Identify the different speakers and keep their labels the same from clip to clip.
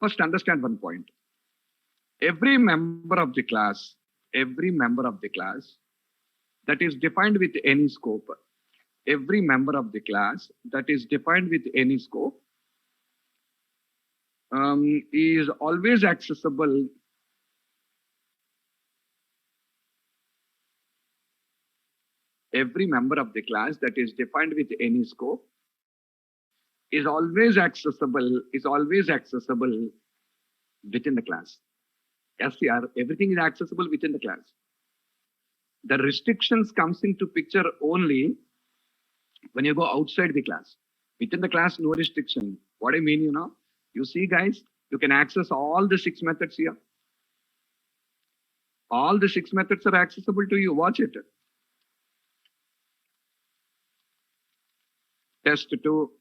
Speaker 1: First, understand one point. Every member of the class that is defined with any scope, every member of the class that is defined with any scope is always accessible. Every member of the class that is defined with any scope is always accessible within the class. SCR, everything is accessible within the class. The restrictions comes into picture only when you go outside the class. Within the class, no restriction. What I mean, you see guys, you can access all the 6 methods here. All the 6 methods are accessible to you. Watch it. Test 2,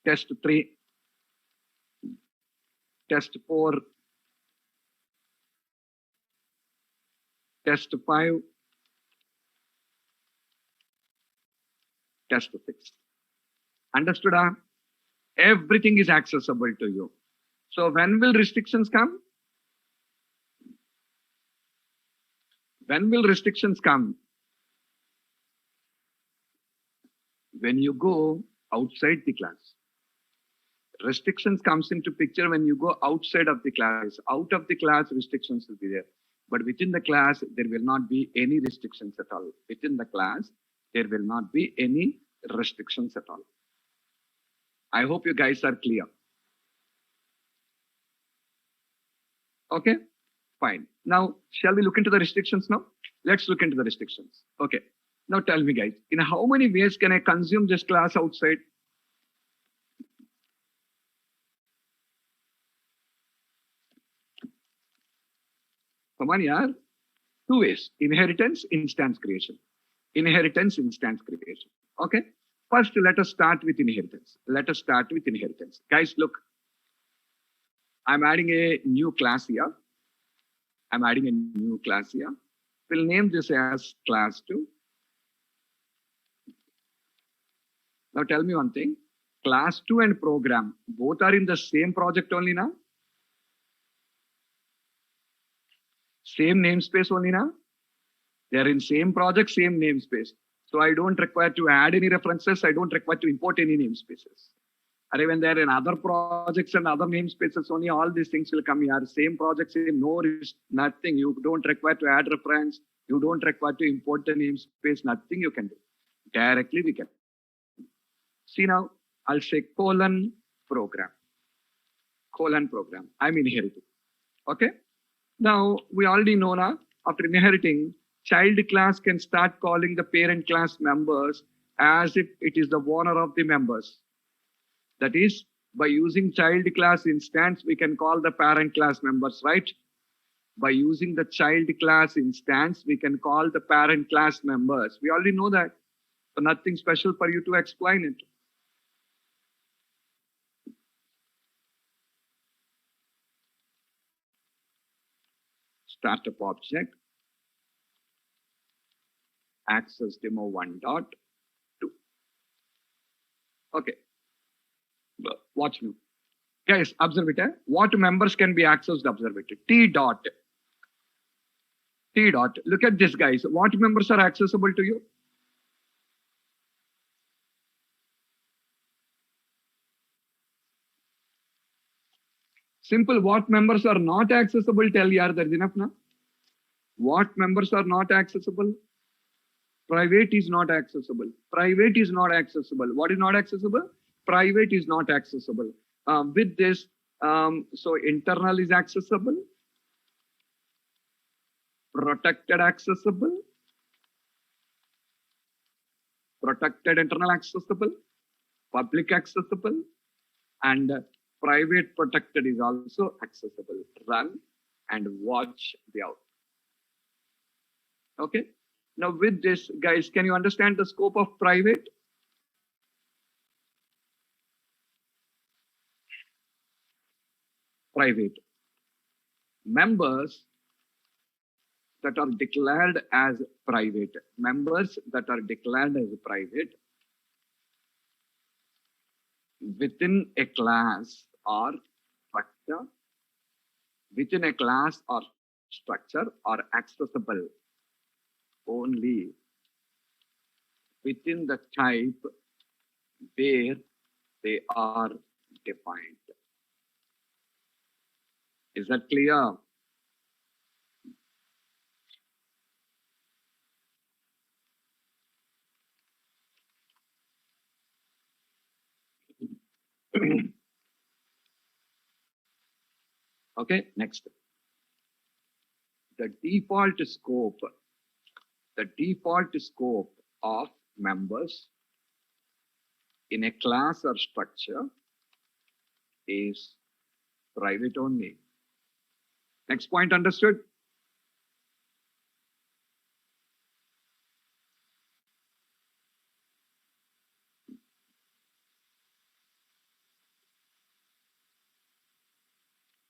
Speaker 1: test 3, test 4, test 5, test 6. Understood? Everything is accessible to you. So when will restrictions come? When will restrictions come? When you go outside the class. Restrictions comes into picture when you go outside of the class. Out of the class, restrictions will be there. But within the class, there will not be any restrictions at all. Within the class, there will not be any restrictions at all. I hope you guys are clear. Okay, fine. Now, shall we look into the restrictions now? Let's look into the restrictions. Okay. Now tell me guys, in how many ways can I consume this class outside? Come on, yaar. 2 ways. Inheritance, instance creation. Inheritance, instance creation. Okay. First, let us start with inheritance. Guys, look. I'm adding a new class here. We'll name this as class 2. Now tell me one thing. Class 2 and program, both are in the same project only now? Same namespace only now? They are in same project, same namespace. So I don't require to add any references. I don't require to import any namespaces. And when they're in other projects and other namespaces only, all these things will come here. Same project, same, no risk, nothing. You don't require to add reference. You don't require to import the namespace. Nothing you can do. Directly we can. See now, I'll say colon program. I'm inheriting. Okay. Now we already know now, after inheriting, child class can start calling the parent class members as if it is the owner of the members. That is, by using child class instance, we can call the parent class members, right? By using the child class instance, we can call the parent class members. We already know that. So nothing special for you to explain it. Startup object, access demo 1.2. Okay. Watch me. Guys, observe it. What members can be accessed? Observe it. T dot. Look at this, guys. What members are accessible to you? Simple. What members are not accessible? Tell yaar, that's enough now. What members are not accessible? Private is not accessible. What is not accessible? Private is not accessible. With this, so internal is accessible, protected accessible, protected internal accessible, public accessible, and private protected is also accessible. Run and watch the output. Okay. Now with this, guys, can you understand the scope of private? Private. Members that are declared as private. Members that are declared as private within a class are structure within a class or structure are accessible only within the type where they are defined. Is that clear? Okay, next. The default scope of members in a class or structure is private only. Next point understood?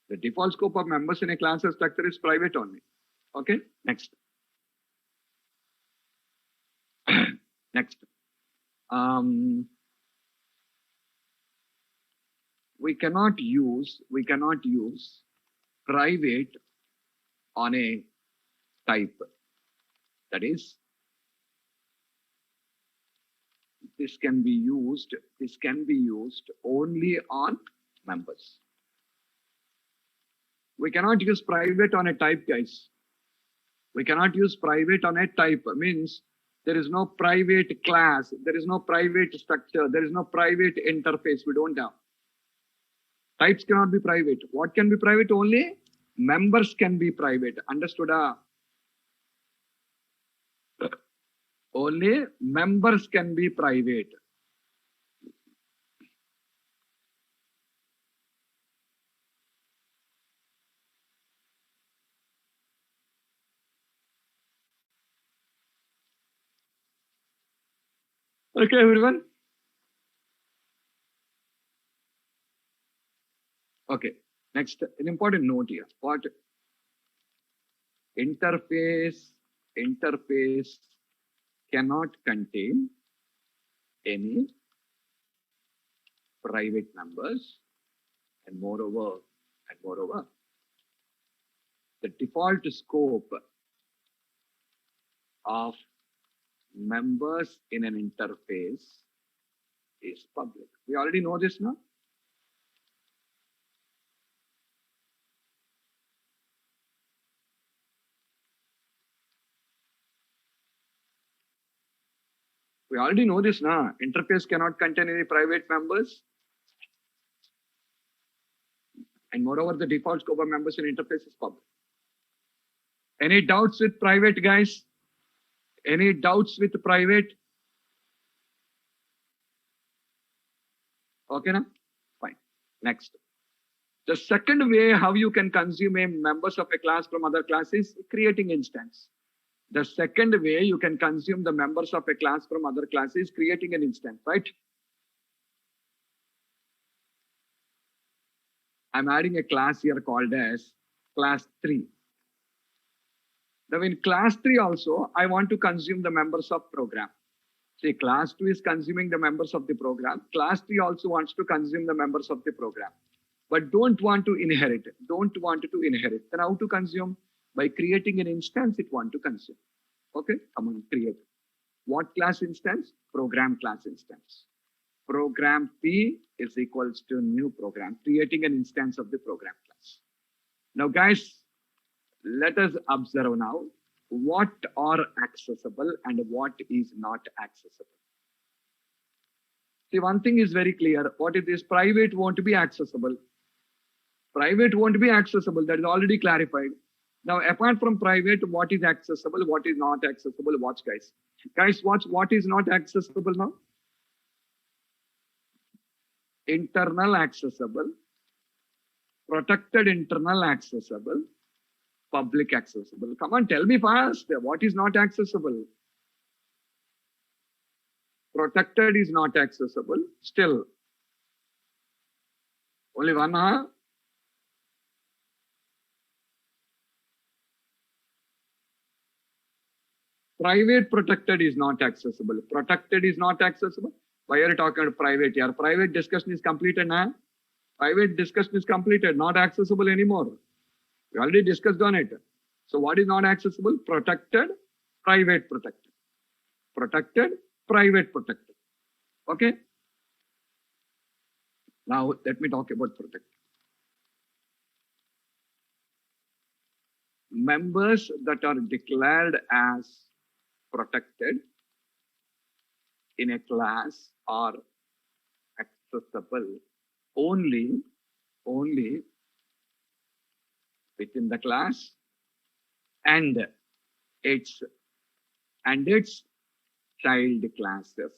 Speaker 1: The default scope of members in a class or structure is private only. Okay, next. Next. We cannot use private on a type. That is, this can be used only on members. We cannot use private on a type, guys. We cannot use private on a type. Means there is no private class, there is no private structure, there is no private interface. We don't have. Types cannot be private. What can be private? Only members can be private. Understood? Only members can be private. Okay, everyone. Okay, next, an important note here. What? Interface cannot contain any private members, and moreover, the default scope of members in an interface is public. We already know this now. We already know this now. Interface cannot contain any private members. And moreover, the default scope of members in interface is public. Any doubts with private, guys? Any doubts with private? Okay, now? Fine. Next. The second way how you can consume a members of a class from other class is creating instance. The second way you can consume the members of a class from other classes is creating an instance, right? I'm adding a class here called as class 3. Now in class 3 also, I want to consume the members of program. See, class 2 is consuming the members of the program. Class 3 also wants to consume the members of the program, but don't want to inherit. Then how to consume? By creating an instance, it want to consume. Okay, come on, create. What class instance? Program class instance. Program P is equals to new program, creating an instance of the program class. Now, guys, let us observe now what are accessible and what is not accessible. See, one thing is very clear. What is this? Private won't be accessible. Private won't be accessible. That is already clarified. Now, apart from private, what is accessible, what is not accessible? Watch, guys. Guys, watch what is not accessible now. Internal accessible, protected internal accessible, public accessible. Come on, tell me fast. What is not accessible? Protected is not accessible. Still, only one, huh? Private protected is not accessible. Protected is not accessible. Why are you talking about private here? Private discussion is completed now. Private discussion is completed, not accessible anymore. We already discussed on it. So what is not accessible? Protected, private protected. Protected, private protected. Okay? Now let me talk about protected. Members that are declared as protected in a class are accessible only within the class and its child classes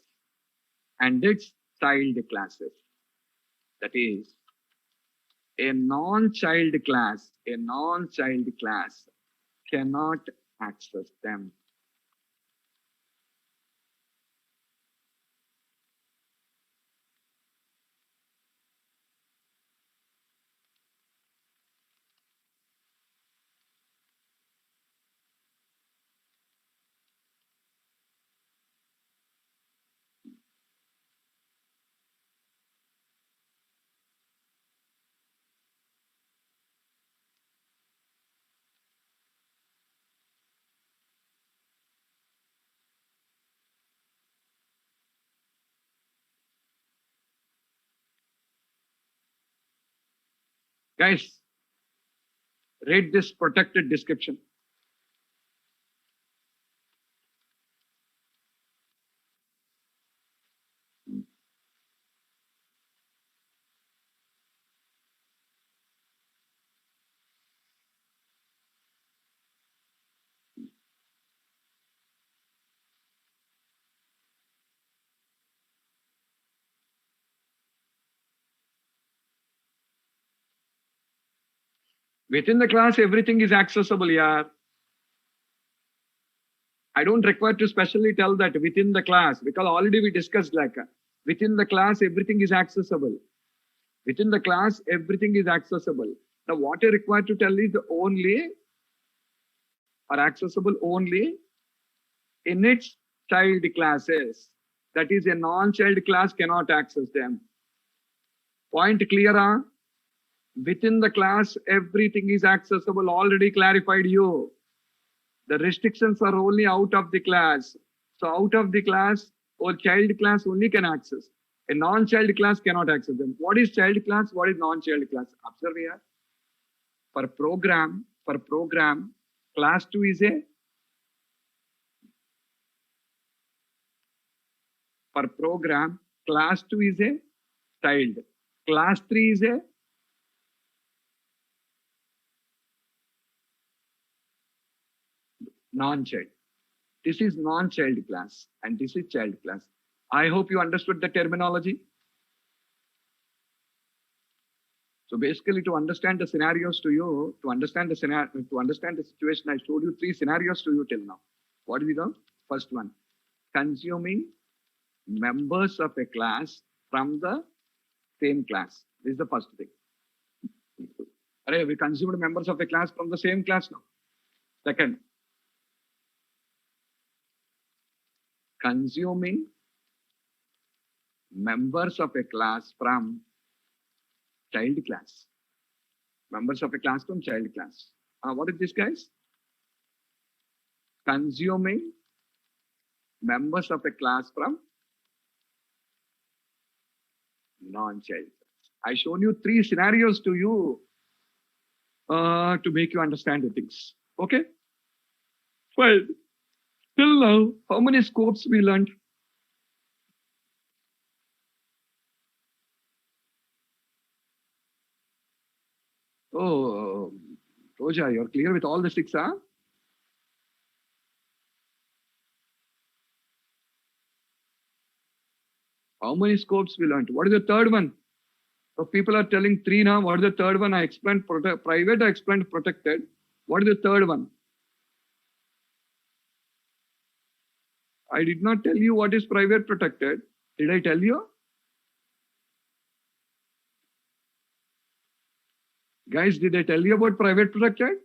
Speaker 1: That is, a non-child class cannot access them. Guys, read this protected description. Within the class, everything is accessible, yeah. I don't require to specially tell that within the class, because already we discussed like within the class, everything is accessible. Within the class, everything is accessible. Now, what I require to tell is only are accessible only in its child classes. That is, a non-child class cannot access them. Point clear, huh? Within the class, everything is accessible. Already clarified you. The restrictions are only out of the class. So out of the class, or child class only can access. A non-child class cannot access them. What is child class? What is non-child class? Observe here. For program, class 2 is a for program, class 2 is a child. Class 3 is a non-child. This is non-child class and this is child class. I hope you understood the terminology. So basically, to understand the scenarios to you, to understand the situation, I showed you 3 scenarios to you till now. What is the first one? Consuming members of a class from the same class. This is the first thing. We consumed members of a class from the same class now. Second, consuming members of a class from child class. Members of a class from child class. What is this, guys? Consuming members of a class from non-child. I shown you 3 scenarios to you to make you understand the things. Okay? Well, till now, how many scopes we learned? Oh, Roja, you're clear with all the 6, huh? How many scopes we learned? What is the third one? So people are telling 3 now. What is the third one? I explained private, I explained protected. What is the third one? I did not tell you what is private protected. Did I tell you? Guys, did I tell you about private protected?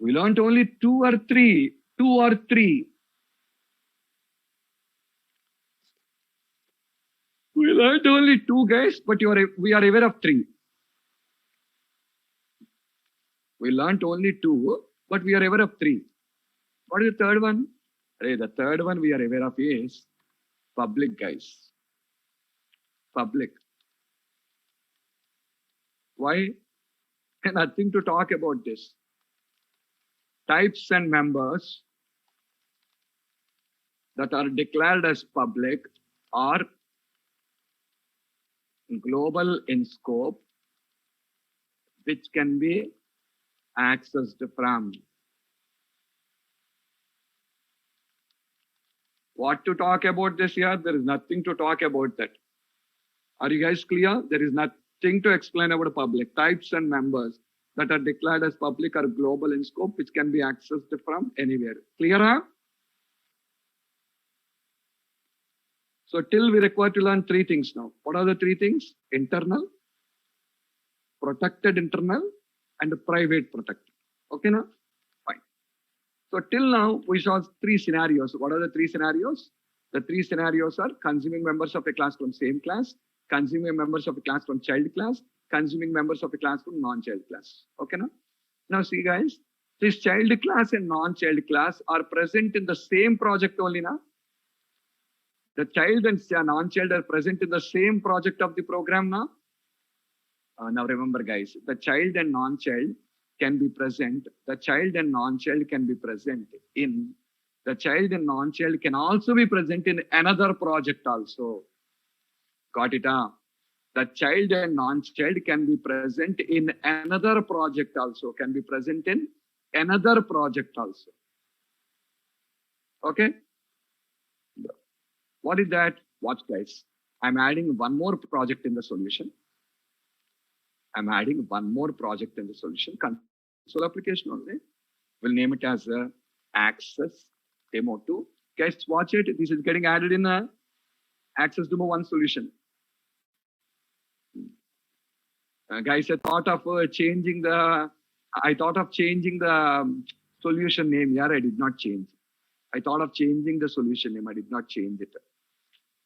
Speaker 1: We learned only 2 or 3. 2 or 3. learned only 2 guys, but we are aware of 3. We learned only 2, but we are aware of 3. What is the third one? The third one we are aware of is public, guys. Public. Why? Nothing to talk about this. Types and members that are declared as public are global in scope, which can be accessed from. What to talk about this here? There is nothing to talk about that. Are you guys clear? There is nothing to explain about public. Types and members that are declared as public are global in scope, which can be accessed from anywhere. Clear? Huh? So till we require to learn 3 things now. What are the 3 things? Internal, protected internal, and private protected. Okay, now? Fine. So till now, we saw 3 scenarios. What are the 3 scenarios? The 3 scenarios are consuming members of a class from same class, consuming members of a class from child class, consuming members of a class from non-child class. Okay, now? Now see guys, this child class and non-child class are present in the same project only now. The child and non-child are present in the same project of the program now. Now remember guys, the child and non-child can be present. The child and non-child can be present in. The child and non-child can also be present in another project also. Got it? The child and non-child can be present in another project also. Can be present in another project also. Okay? What is that? Watch guys. I'm adding one more project in the solution. I'm adding one more project in the solution. Console application only. We'll name it as Access Demo 2. Guys, watch it. This is getting added in a Access Demo 1 solution. Guys, I thought of changing the solution name here. I did not change. I thought of changing the solution name. I did not change it.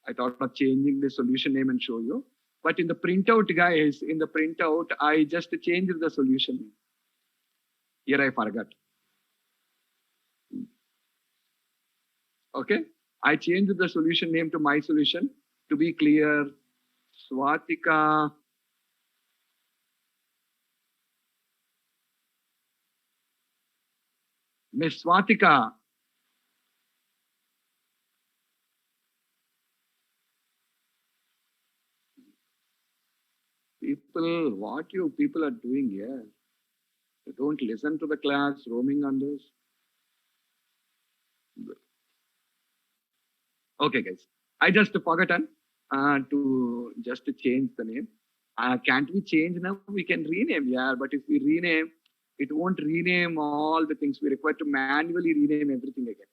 Speaker 1: I thought of changing the solution name and show you. But in the printout, guys, in the printout, I just changed the solution name. Here I forgot. Okay. I changed the solution name to my solution. To be clear, Swatika Miss Swatika. People, what you people are doing here? You don't listen to the class, roaming on this. Okay, guys. I just forgotten to just change the name. Can't we change now? We can rename, yeah. But if we rename, it won't rename all the things. We require to manually rename everything again.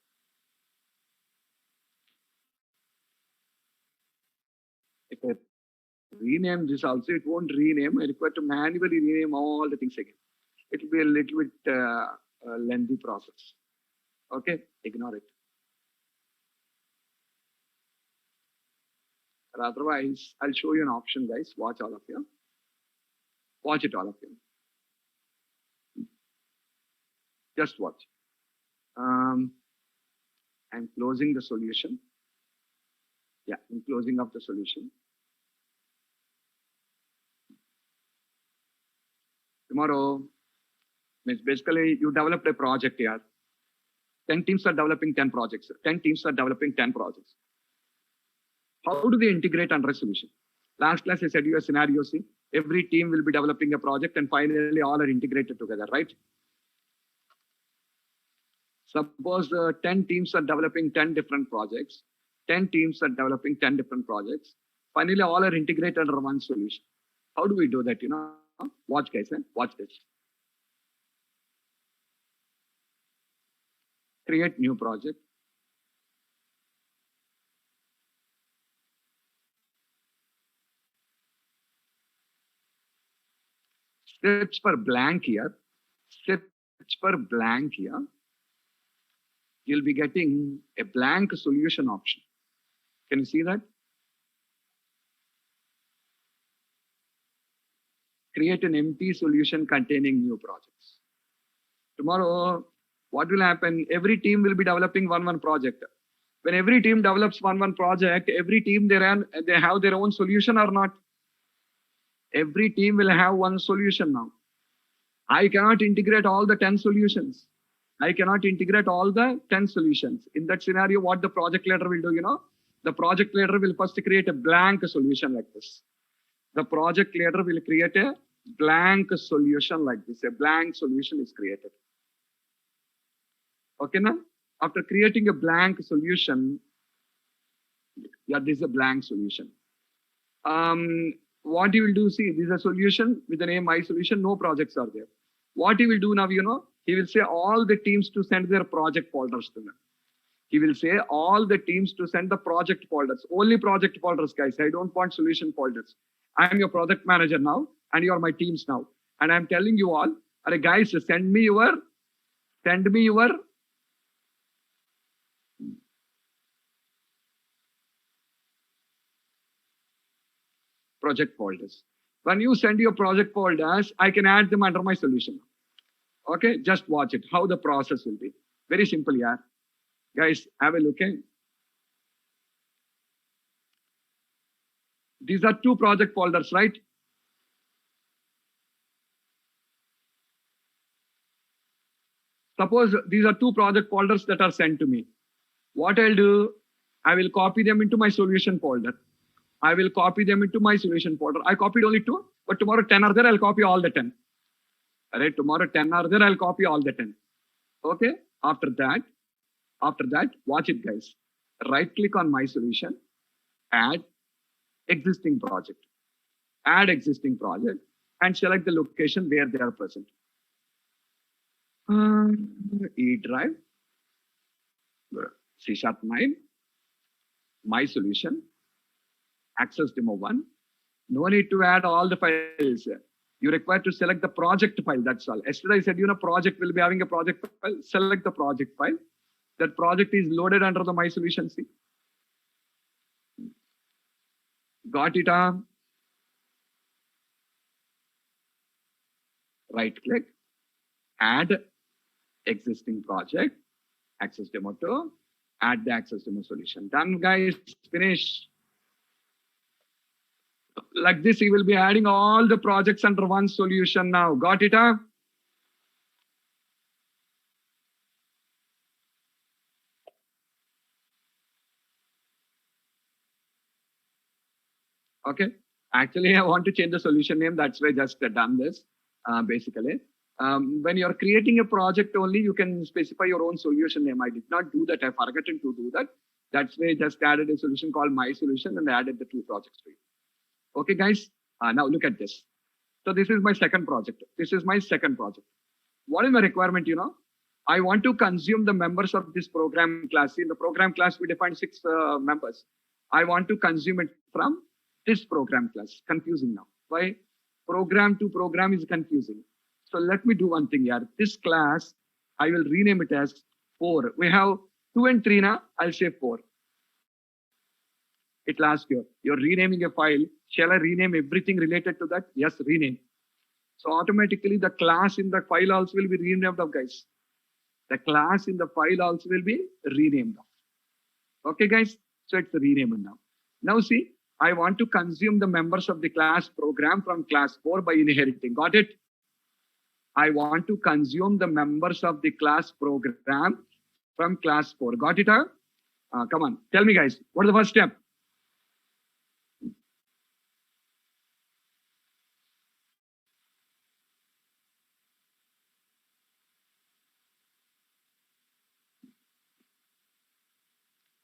Speaker 1: If I rename this also, it won't rename. I require to manually rename all the things again. It will be a little bit lengthy process. Okay, ignore it. But otherwise, I'll show you an option, guys. Watch all of you. Watch it, all of you. Just watch. I'm closing the solution. Yeah, I'm closing up the solution. Tomorrow, means basically you developed a project here. 10 teams are developing 10 projects. 10 teams are developing 10 projects. How do they integrate under a solution? Last class I said you a scenario, see. Every team will be developing a project and finally all are integrated together, right? Suppose 10 teams are developing 10 different projects. 10 teams are developing 10 different projects. Finally, all are integrated under one solution. How do we do that? You know, watch guys, watch this. Create new project. Search for blank here. Search for blank here. You'll be getting a blank solution option. Can you see that? create an empty solution containing new projects. Tomorrow, what will happen? Every team will be developing one project. When every team develops one project, every team they have their own solution or not? Every team will have one solution now. I cannot integrate all the 10 solutions. I cannot integrate all the 10 solutions. In that scenario, what the project leader will do, the project leader will first create a blank solution like this. The project leader will create a blank solution like this. A blank solution is created. Okay, now? After creating a blank solution, yeah, this is a blank solution. What he will do, see, this is a solution with the name My Solution, no projects are there. What he will do now, he will say all the teams to send their project folders to me. He will say all the teams to send the project folders, only project folders, guys. I don't want solution folders. I am your project manager now, and you are my teams now. And I'm telling you all, guys, send me your project folders. When you send your project folders, I can add them under my solution. Okay, just watch it, how the process will be. Very simple, yeah. Guys, have a look. These are 2 project folders, right? Suppose these are 2 project folders that are sent to me. What I'll do, I will copy them into my solution folder. I will copy them into my solution folder. I copied only 2, but tomorrow 10 are there, I'll copy all the 10. All right, tomorrow 10 are there, I'll copy all the 10. Okay, after that, watch it, guys. Right click on My Solution, add existing project. Add existing project and select the location where they are present. E drive, C#9, My Solution, Access Demo 1. No need to add all the files. You require to select the project file, that's all. Yesterday I said, project will be having a project file. Select the project file. That project is loaded under the My Solution. See? Got it? Right click, add existing project, Access Demo 2, add the Access Demo solution. Done, guys, finish. Like this, he will be adding all the projects under one solution now. Got it? Okay. Actually, I want to change the solution name. That's why I just done this. Basically, when you're creating a project only, you can specify your own solution name. I did not do that. I forgotten to do that. That's why I just added a solution called My Solution and added the 2 projects to it. Okay, guys. Now look at this. So this is my second project. This is my second project. What is my requirement? I want to consume the members of this program class. In the program class, we defined 6 members. I want to consume it from this program class. Confusing now. Why? Program to program is confusing. So let me do one thing here. This class, I will rename it as 4. We have 2 and 3 now. I'll say 4. It will ask you, you're renaming a file. Shall I rename everything related to that? Yes, rename. So automatically the class in the file also will be renamed off, guys. The class in the file also will be renamed off. Okay, guys. So it's renamed now. Now see, I want to consume the members of the class program from class 4 by inheriting. Got it? I want to consume the members of the class program from class 4. Got it? Come on. Tell me, guys. What is the first step?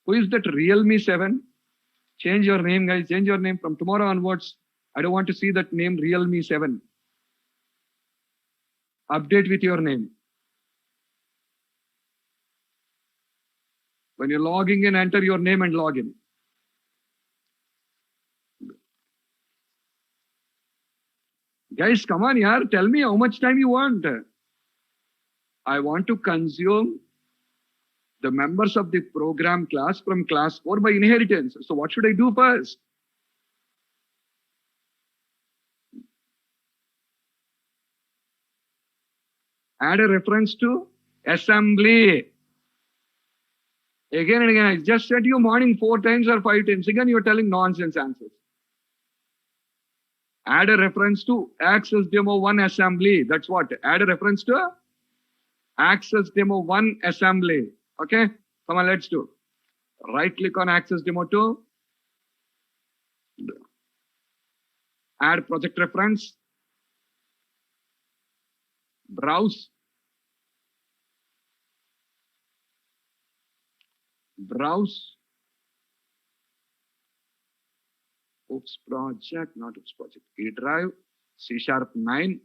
Speaker 1: Who is that Realme 7? Change your name, guys. Change your name from tomorrow onwards. I don't want to see that name Realme 7. Update with your name. When you're logging in, enter your name and log in. Guys, come on, yaar. Tell me how much time you want. I want to consume the members of the program class from class 4 by inheritance. So what should I do first? Add a reference to assembly. Again and again, I just said you morning 4 times or 5 times. Again, you're telling nonsense answers. Add a reference to Access Demo 1 assembly. That's what. Add a reference to Access Demo 1 assembly. Okay, come on, let's do. Right click on Access Demo 2. Add project reference. Browse. Browse. Oops project, not Oops project. E drive, C# 9,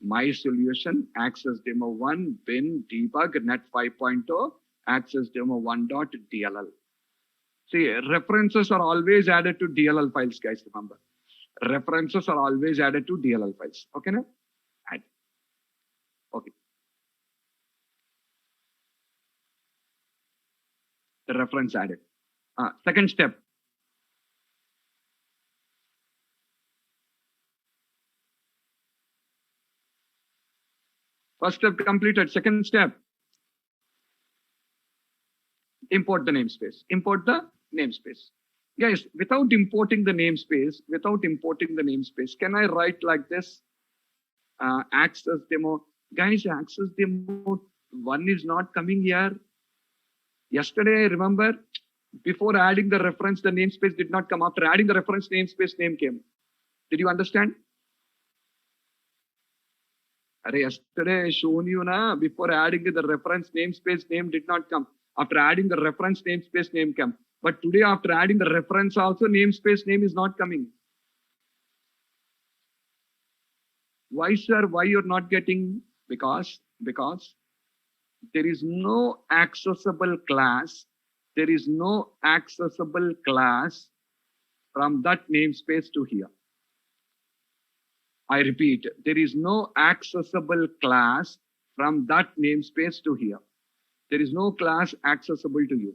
Speaker 1: My Solution, Access Demo 1, bin, debug, net 5.0, Access Demo 1.dll. See, references are always added to DLL files, guys. Remember, references are always added to DLL files. Okay, now add. Okay. The reference added. Second step. First step completed. Second step. Import the namespace. Import the namespace. Guys, without importing the namespace, can I write like this? Access demo. Guys, access demo 1 is not coming here. Yesterday, remember, before adding the reference, the namespace did not come. After adding the reference, namespace name came. Did you understand? Yesterday I shown you na, before adding the reference, namespace name did not come. After adding the reference, namespace name came. But today, after adding the reference also, namespace name is not coming. Why, sir? Why you're not getting? Because there is no accessible class. There is no accessible class from that namespace to here. I repeat, there is no accessible class from that namespace to here. There is no class accessible to you.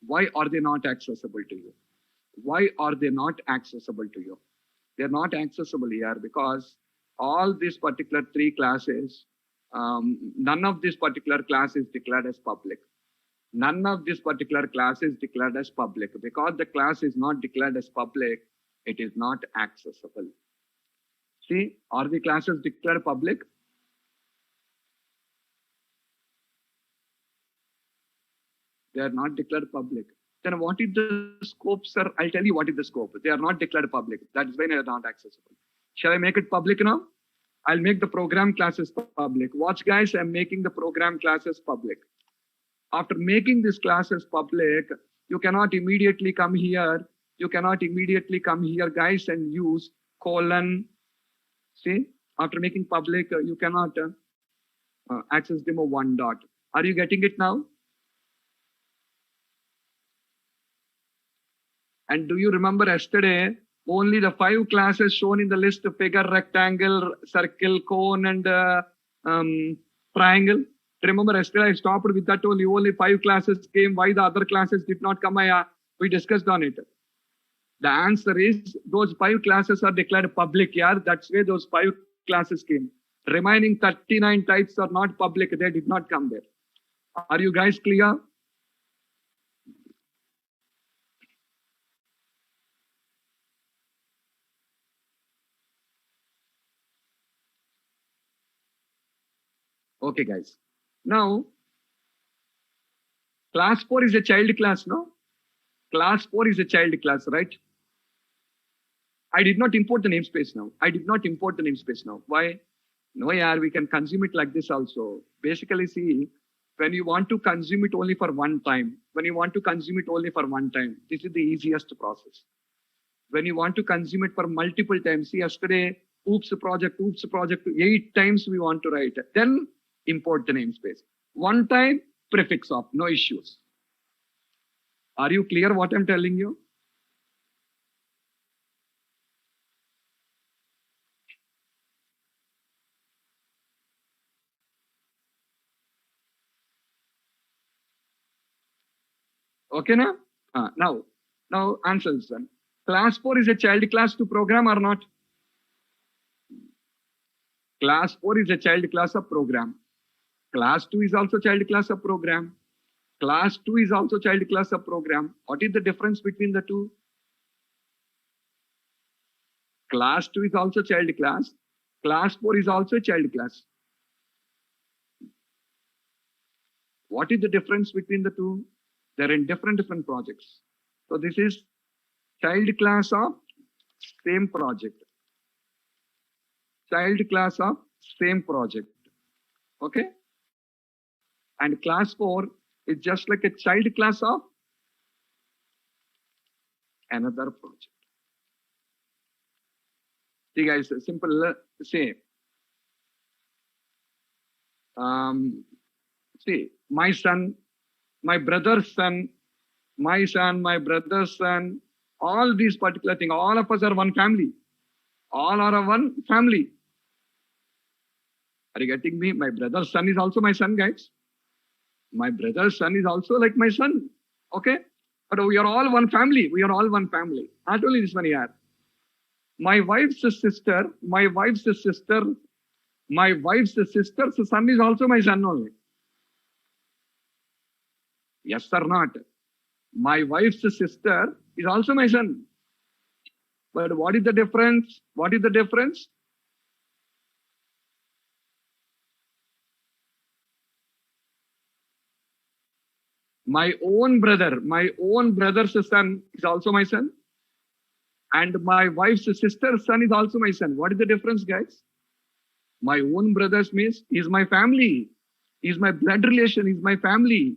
Speaker 1: Why are they not accessible to you? Why are they not accessible to you? They're not accessible here because all these particular 3 classes, none of this particular class is declared as public. None of this particular class is declared as public. Because the class is not declared as public, it is not accessible. See, are the classes declared public? They are not declared public. Then what is the scope, sir? I'll tell you what is the scope. They are not declared public. That is why they are not accessible. Shall I make it public now? I'll make the program classes public. Watch, guys, I'm making the program classes public. After making these classes public, you cannot immediately come here. You cannot immediately come here, guys, and use colon. See, after making public, you cannot access demo 1 dot. Are you getting it now? And do you remember yesterday, only the 5 classes shown in the list, figure, rectangle, circle, cone, and triangle? Remember yesterday I stopped with that only 5 classes came. Why the other classes did not come? We discussed on it. The answer is those 5 classes are declared public. Yeah, that's where those 5 classes came. Remaining 39 types are not public. They did not come there. Are you guys clear? Okay, guys. Now, class 4 is a child class, no? Class 4 is a child class, right? I did not import the namespace now. Why? No, yeah, we can consume it like this also. Basically, see, when you want to consume it only for one time, this is the easiest process. When you want to consume it for multiple times, see, yesterday, oops project, 8 times we want to write. Then import the namespace. One time, prefix off, no issues. Are you clear what I'm telling you? Okay, now? Now answer this one. Class 4 is a child class to program or not? Class 4 is a child class of program. Class 2 is also child class of program. Class 2 is also child class of program. What is the difference between the two? Class 2 is also child class. Class 4 is also child class. What is the difference between the two? They're in different projects. So this is child class of same project. Child class of same project. Okay? And class 4 is just like a child class of another project. See guys, simple say. See, my son, my brother's son, my son, my brother's son, all these particular things, all of us are one family. All are one family. Are you getting me? My brother's son is also my son, guys. My brother's son is also like my son. Okay? But we are all one family. We are all one family. Not only this one here. My wife's sister's son is also my son only. Yes or not? My wife's sister is also my son. But what is the difference? What is the difference? My own brother's son is also my son. And my wife's sister's son is also my son. What is the difference, guys? My own brother's means is my family, is my blood relation, is my family.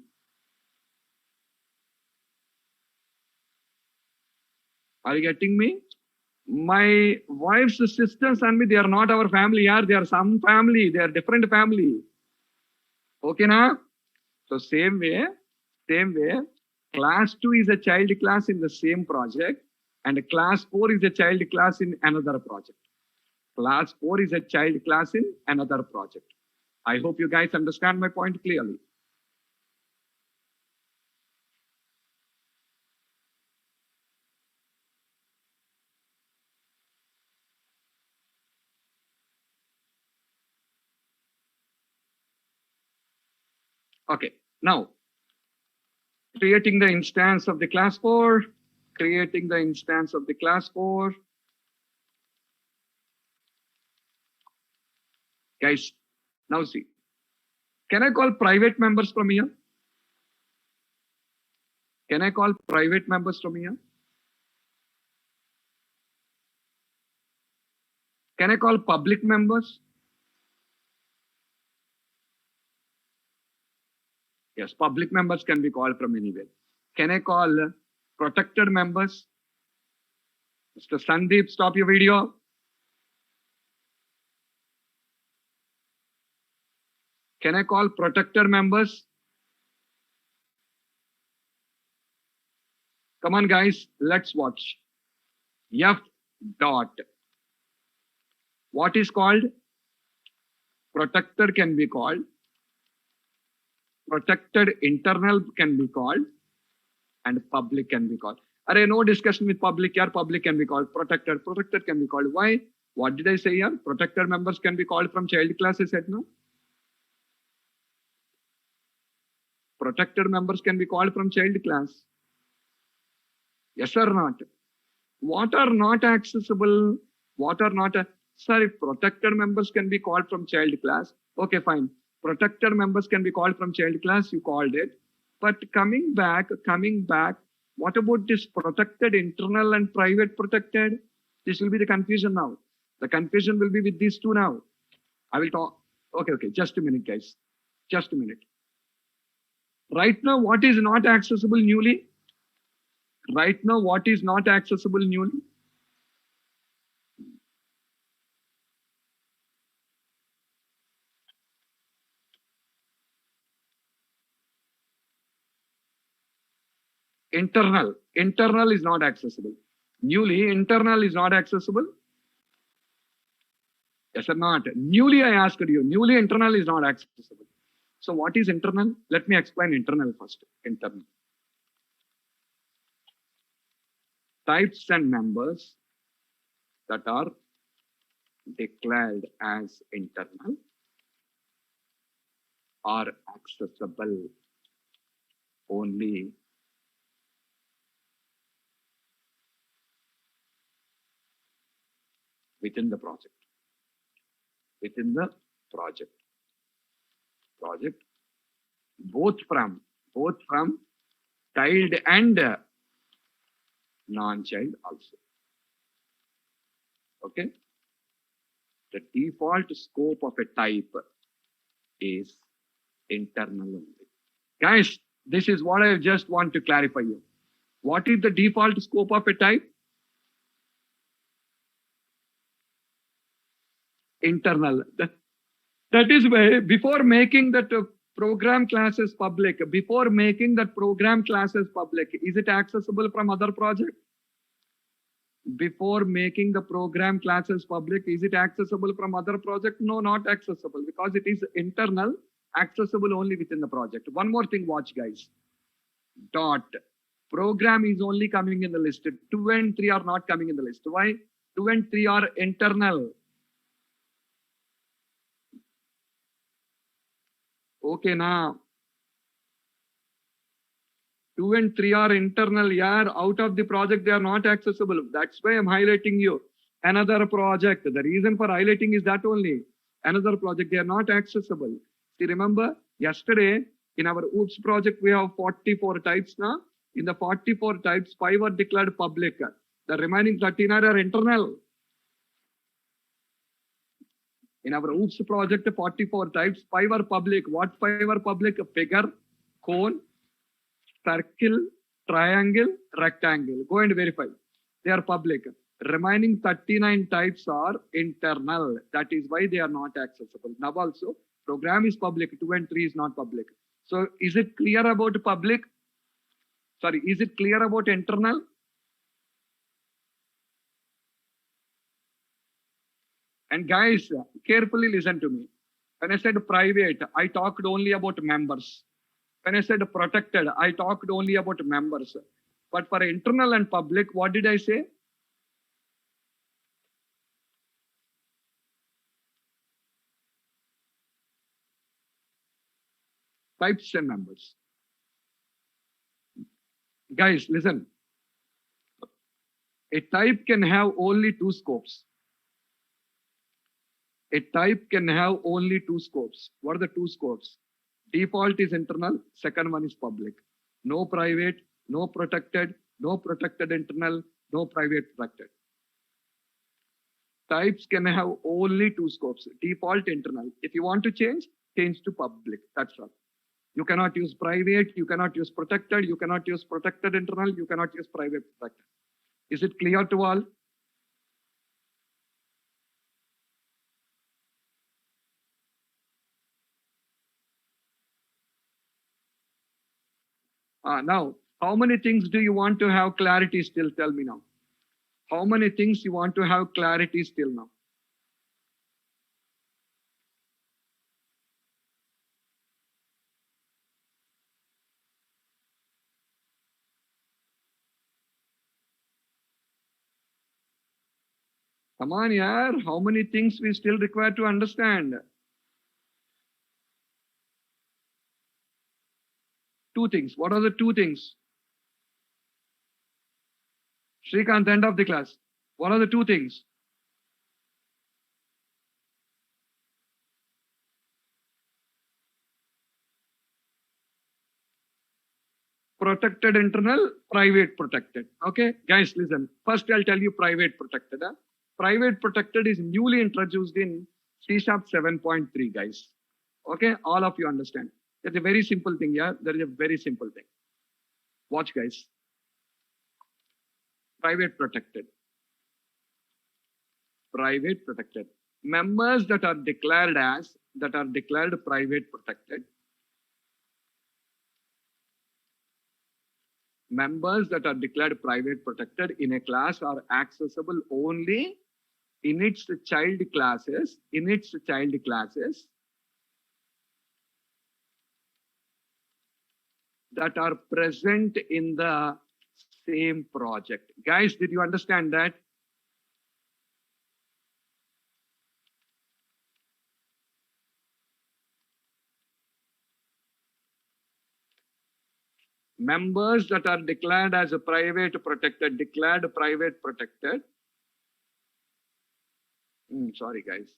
Speaker 1: Are you getting me? My wife's sister's son, they are not our family, yaar. They are some family, they are different family. Okay, na? So same way, class 2 is a child class in the same project, and class 4 is a child class in another project. Class 4 is a child class in another project. I hope you guys understand my point clearly. Okay, now creating the instance of the class 4, creating the instance of the class 4. Guys, now see, can I call private members from here? Can I call private members from here? Can I call public members? Yes, public members can be called from anywhere. Can I call protected members? Mr. Sandeep, stop your video. Can I call protected members? Come on, guys, let's watch. F dot. What is called? Protected can be called. Protected internal can be called. And public can be called. Array, no discussion with public here. Public can be called. Protected. Protected can be called. Why? What did I say here? Protected members can be called from child class, I said no. Protected members can be called from child class. Yes or not? What are not accessible? What are not? Sorry, protected members can be called from child class. Okay, fine. Protected members can be called from child class. You called it. But coming back, what about this protected internal and private protected? This will be the confusion now. The confusion will be with these two now. I will talk. Okay. Just a minute, guys. Just a minute. Right now, what is not accessible newly? Right now, what is not accessible newly? Internal is not accessible. Newly, internal is not accessible. Yes or not? Newly, I asked you. Newly, internal is not accessible. So what is internal? Let me explain internal first. Internal. Types and members that are declared as internal are accessible only within the project. Within the project. Both from child and non-child also. Okay. The default scope of a type is internal only. Guys, this is what I just want to clarify you. What is the default scope of a type? Internal. That is why before making that program classes public, is it accessible from other project? Before making the program classes public, is it accessible from other project? No, not accessible, because it is internal, accessible only within the project. One more thing, watch guys. Dot. Program is only coming in the list. 2 and 3 are not coming in the list. Why? 2 and 3 are internal. Okay, now 2 and 3 are internal. Yeah, out of the project, they are not accessible. That's why I'm highlighting you. Another project. The reason for highlighting is that only. Another project, they are not accessible. See, remember, yesterday in our OOPS project, we have 44 types now. In the 44 types, 5 are declared public. The remaining 13 are internal. In our OOPS project, 44 types, 5 are public. What 5 are public? Figure, cone, circle, triangle, rectangle. Go and verify. They are public. Remaining 39 types are internal. That is why they are not accessible. Now also, program is public, 2 and 3 is not public. So is it clear about public? Sorry, is it clear about internal? And guys, carefully listen to me. When I said private, I talked only about members. When I said protected, I talked only about members. But for internal and public, what did I say? Types and members. Guys, listen. A type can have only 2 scopes. A type can have only 2 scopes. What are the 2 scopes? Default is internal, second one is public. No private, no protected internal, no private protected. Types can have only 2 scopes, default, internal. If you want to change to public, that's all. You cannot use private, you cannot use protected, you cannot use protected internal, you cannot use private protected. Is it clear to all? Now, how many things do you want to have clarity still? Tell me now. How many things you want to have clarity still now? Come on, yaar. How many things we still require to understand? 2 things. What are the 2 things? Shrikant, end of the class. What are the 2 things? Protected internal, private protected. Okay, guys, listen. First, I'll tell you private protected. Private protected is newly introduced in C# 7.3, guys. Okay, all of you understand. That's a very simple thing. Yeah, that is a very simple thing. Watch, guys. Private protected. Private protected. Members that are declared private protected. Members that are declared private protected in a class are accessible only in its child classes. That are present in the same project. Guys, did you understand that? Members that are declared as a private protected, declared private protected. Sorry guys,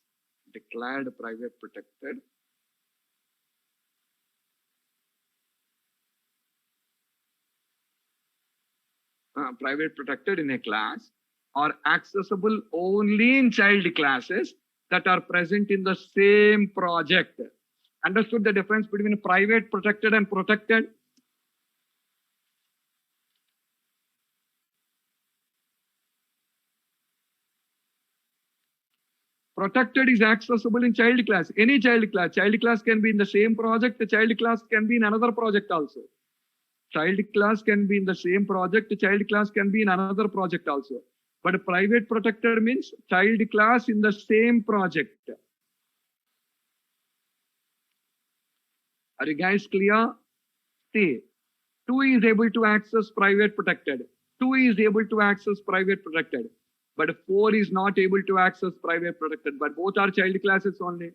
Speaker 1: declared private protected. Private protected in a class are accessible only in child classes that are present in the same project. Understood the difference between private protected and protected? Protected is accessible in child class, any child class. Child class can be in the same project, the child class can be in another project also. Child class can be in the same project, child class can be in another project also. But private protected means child class in the same project. Are you guys clear? See, 2 is able to access private protected. 2 is able to access private protected. But 4 is not able to access private protected. But both are child classes only.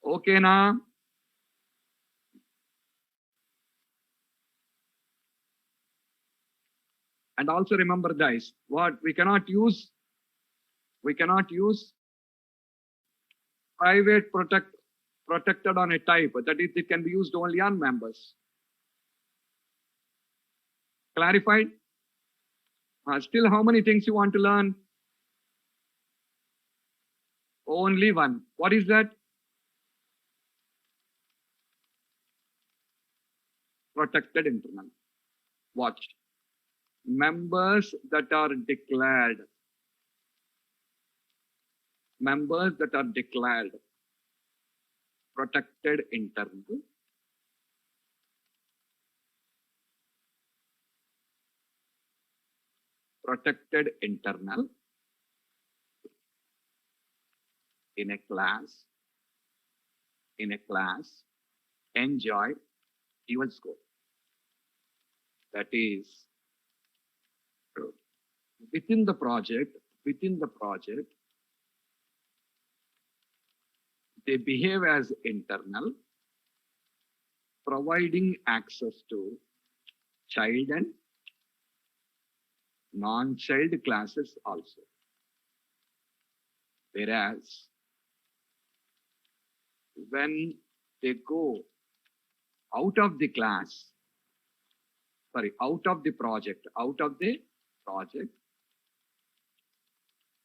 Speaker 1: Okay, now. And also remember guys, what we cannot use private protected on a type. That is, it can be used only on members. Clarified? Still, how many things you want to learn? Only one. What is that? Protected internal. Watch. Members that are declared. Members that are declared protected internal. Protected internal in a class enjoy even score. That is within the project, they behave as internal, providing access to child and non-child classes also. Whereas when they go out of the class, out of the project,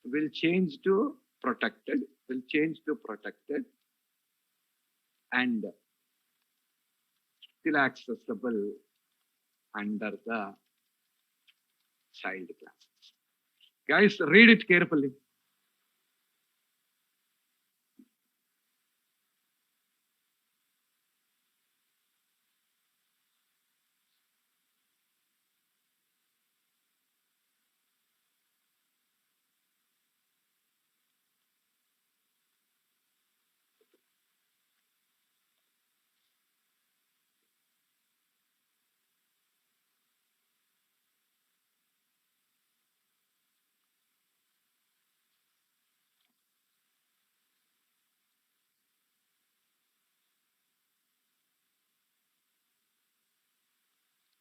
Speaker 1: will change to protected, and still accessible under the child classes. Guys, read it carefully.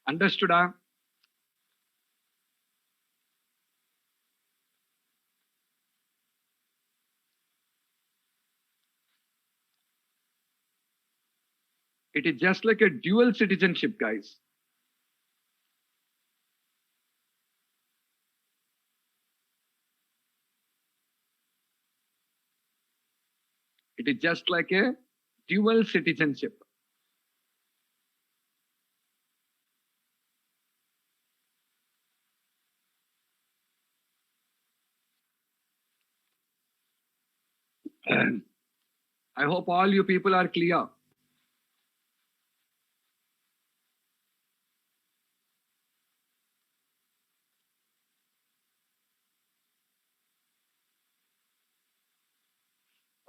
Speaker 1: Understood? It is just like a dual citizenship, guys. It is just like a dual citizenship. I hope all you people are clear.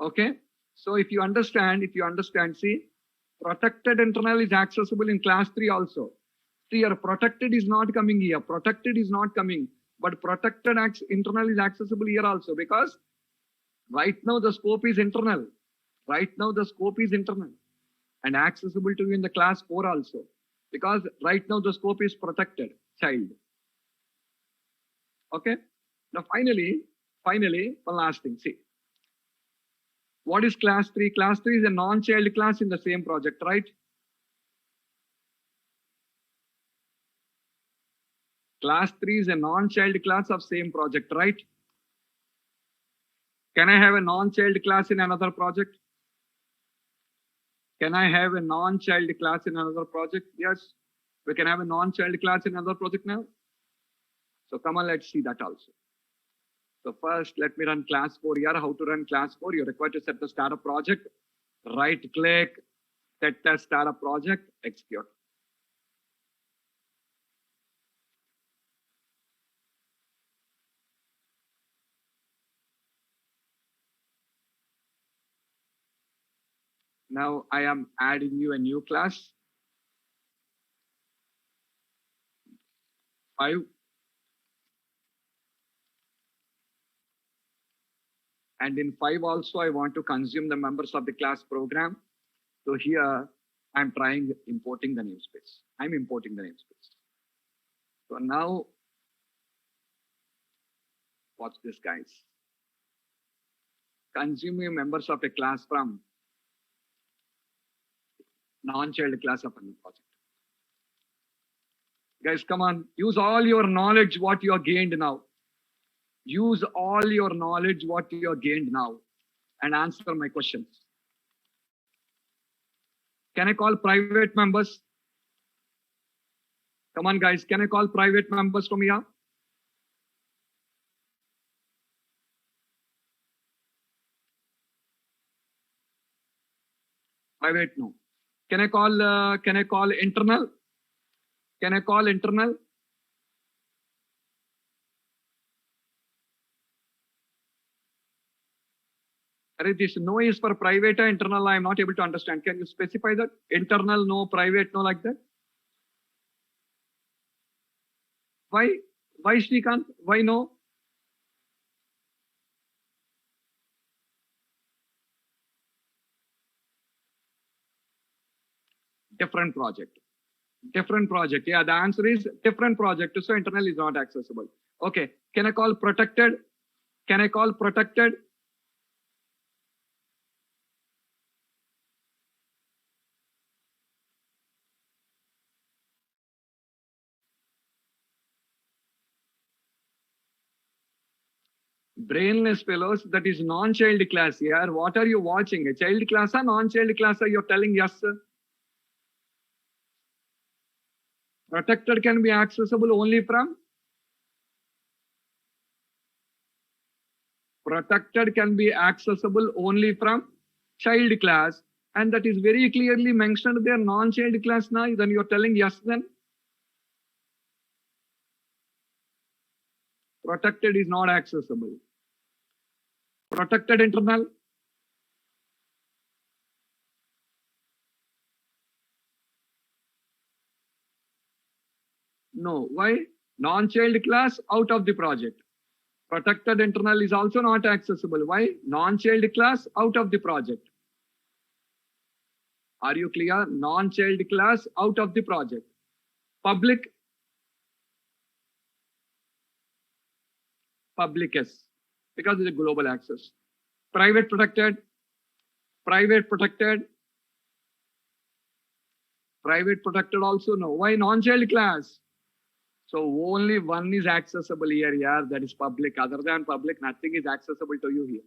Speaker 1: Okay. So if you understand, see, protected internal is accessible in class 3 also. See, your protected is not coming here. Protected is not coming. But protected internal is accessible here also, because right now the scope is internal. and accessible to you in the class 4 also, because right now the scope is protected child. Okay. Now finally, one last thing. See, what is class 3? Class 3 is a non-child class in the same project, right? Class 3 is a non-child class of same project, right? Can I have a non-child class in another project? Can I have a non-child class in another project? Yes, we can have a non-child class in another project now. So come on, let's see that also. So first, let me run class 4 here. How to run class 4? You're required to set the startup project. Right click, set the startup project, execute. Now I am adding you a new class. 5. And in 5 also, I want to consume the members of the class program. So here I'm trying importing the namespace. I'm importing the namespace. So now, watch this, guys. Consuming members of a class from non-child class of a new project. Guys, come on, use all your knowledge, what you have gained now. Use all your knowledge, what you have gained now, and answer my questions. Can I call private members? Come on, guys, can I call private members from here? Private, no. Can I call internal? Can I call internal? This no is for private or internal. I am not able to understand. Can you specify that? Internal no, private no, like that? Why? Why, Srikanth? Why no? Different project. Different project. Yeah, the answer is different project. So internal is not accessible. Okay. Can I call protected? Can I call protected? Brainless fellows, that is non-child class here. What are you watching? A child class or non-child class? You're telling yes, sir. Protected can be accessible only from child class, and that is very clearly mentioned there, non-child class now. Then you're telling yes, then protected is not accessible. Protected internal. No. Why? Non-child class out of the project. Protected internal is also not accessible. Why? Non-child class out of the project. Are you clear? Non-child class out of the project. Public. Public yes, because it's a global access. Private protected. Private protected. Private protected also no. Why? Non-child class. So only one is accessible here, yeah, that is public. Other than public, nothing is accessible to you here.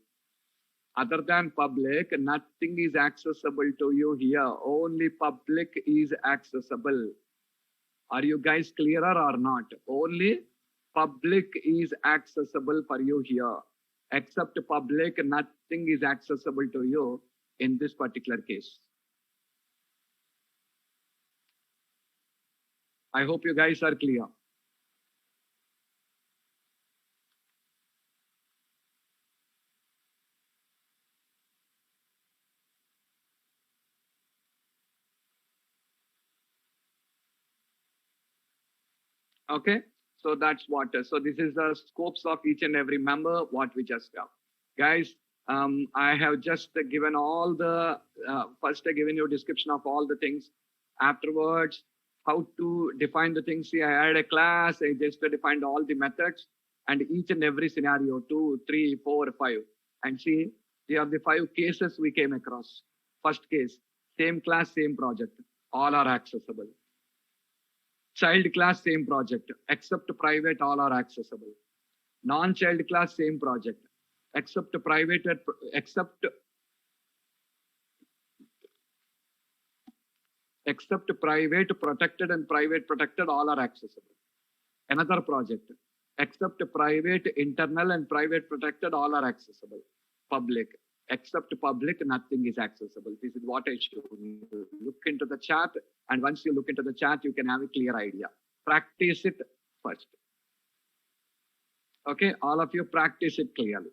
Speaker 1: Other than public, nothing is accessible to you here. Only public is accessible. Are you guys clearer or not? Only public is accessible for you here. Except public, nothing is accessible to you in this particular case. I hope you guys are clear. Okay, so that's what. So this is the scopes of each and every member what we just have. Guys, I have just given all the, first I given you a description of all the things. Afterwards, how to define the things. See, I had a class, I just defined all the methods and each and every scenario, 2, 3, 4, 5. And see, here are the 5 cases we came across. First case, same class, same project, all are accessible. Child class, same project, except private, all are accessible. Non-child class, same project, except private, except private protected and private protected, all are accessible. Another project, except private internal and private protected, all are accessible. Public, except public, nothing is accessible. This is what I showed you. Look into the chat, and once you look into the chat, you can have a clear idea. Practice it first. Okay, all of you practice it clearly.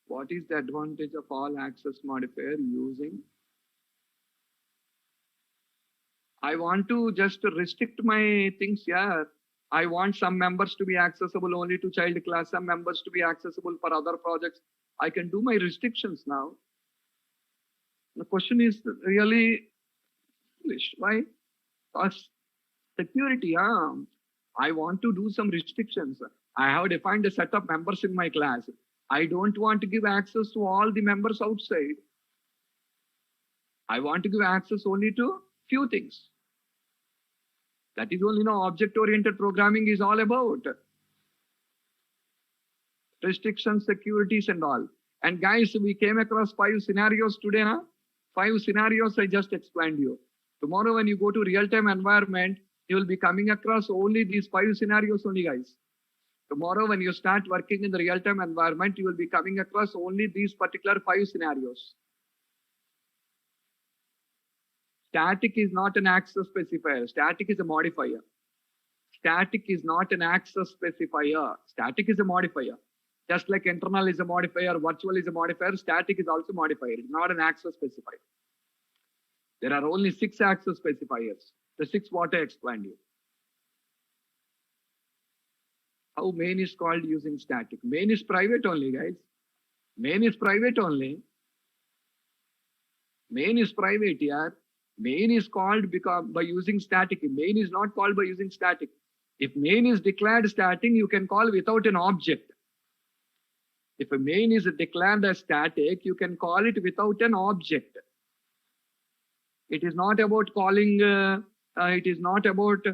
Speaker 1: What is the advantage of all access modifier using? I want to just restrict my things here. I want some members to be accessible only to child class, some members to be accessible for other projects. I can do my restrictions now. The question is really foolish. Why? Because security, I want to do some restrictions. I have defined a set of members in my class. I don't want to give access to all the members outside. I want to give access only to few things. That is only object-oriented programming is all about. Restrictions, securities and all. And guys, we came across 5 scenarios today. 5 scenarios I just explained you. Tomorrow when you go to real-time environment, you will be coming across only these 5 scenarios only, guys. Tomorrow when you start working in the real-time environment, you will be coming across only these particular 5 scenarios. Static is not an access specifier. Static is a modifier. Static is not an access specifier. Static is a modifier. Just like internal is a modifier, virtual is a modifier, static is also a modifier. It's not an access specifier. There are only 6 access specifiers. The 6 what I explained you. How main is called using static? Main is private only, guys. Main is private only. Main is private here. Main is called by using static. Main is not called by using static. If main is declared static, you can call without an object. If a main is declared as static, you can call it without an object. It is not about calling. It is not about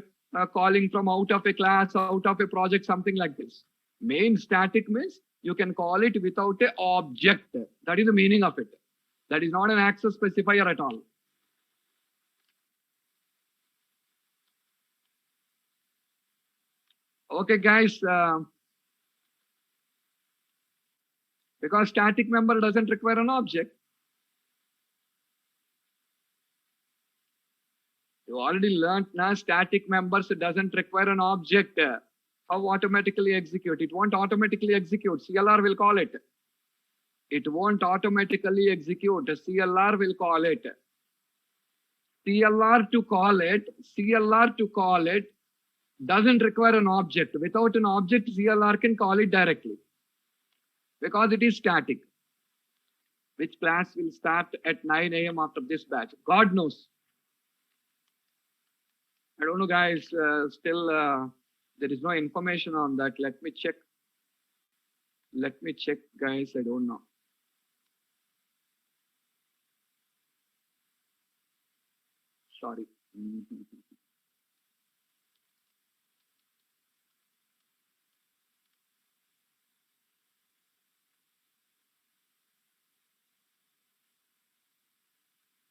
Speaker 1: calling from out of a class, out of a project, something like this. Main static means you can call it without an object. That is the meaning of it. That is not an access specifier at all. Okay, guys. Because static member doesn't require an object. You already learned now static members doesn't require an object. How automatically execute? It won't automatically execute. CLR will call it. It won't automatically execute. CLR will call it. CLR to call it doesn't require an object. Without an object, CLR can call it directly. Because it is static. Which class will start at 9 AM after this batch? God knows. I don't know, guys. Still, there is no information on that. Let me check. Let me check, guys. I don't know. Sorry.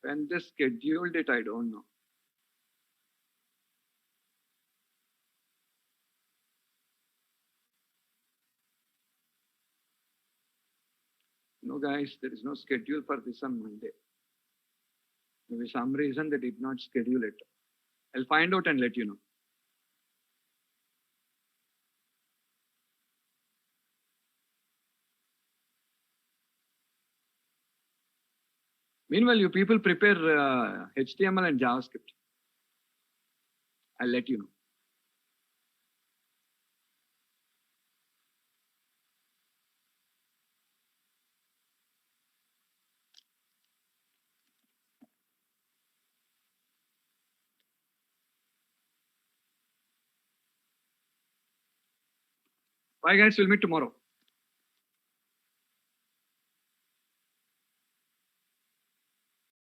Speaker 1: When they scheduled it, I don't know. No, guys, there is no schedule for this on Monday. Maybe some reason they did not schedule it. I'll find out and let you know. Meanwhile, you people prepare HTML and JavaScript. I'll let you know. Bye guys, we'll meet tomorrow.